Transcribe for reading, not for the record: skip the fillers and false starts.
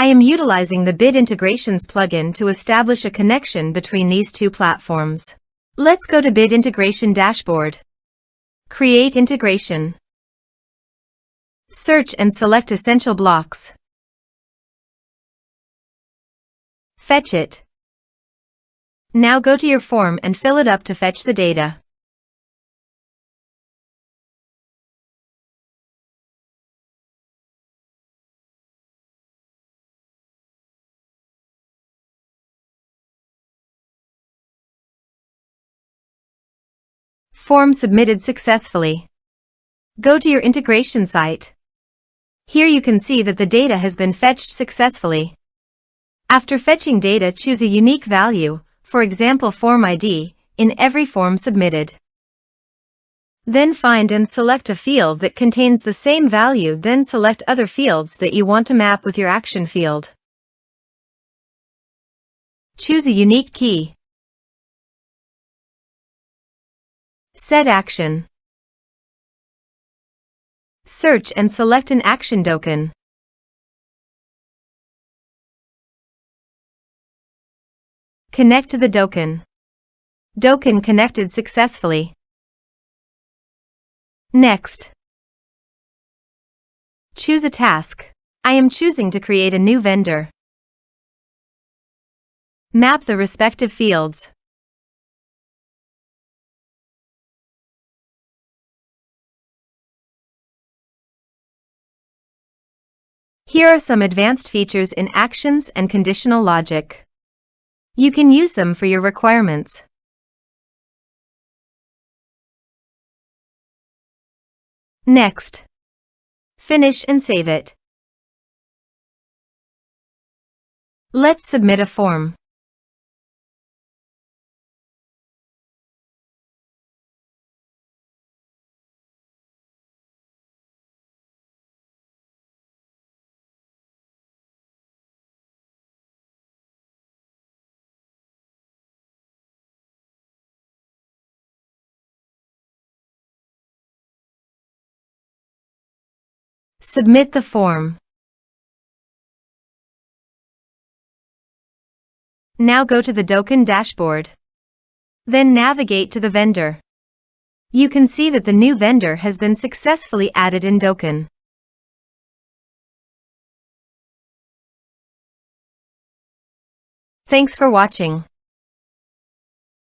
I am utilizing the Bit Integrations plugin to establish a connection between these two platforms. Let's go to Bit Integration Dashboard. Create integration. Search and select Essential Blocks. Fetch it. Now go to your form and fill it up to fetch the data. Form submitted successfully. Go to your integration site. Here you can see that the data has been fetched successfully. After fetching data, choose a unique value, for example form ID, in every form submitted. Then find and select a field that contains the same value, then select other fields that you want to map with your action field. Choose a unique key. Set action. Search and select an action Dokan. Connect to the Dokan. Dokan connected successfully. Next. Choose a task. I am choosing to create a new vendor. Map the respective fields. Here are some advanced features in actions and conditional logic. You can use them for your requirements. Next. Finish and save it. Let's submit a form. Submit the form. Now go to the Dokan dashboard. Then navigate to the vendor. You can see that the new vendor has been successfully added in Dokan. Thanks for watching.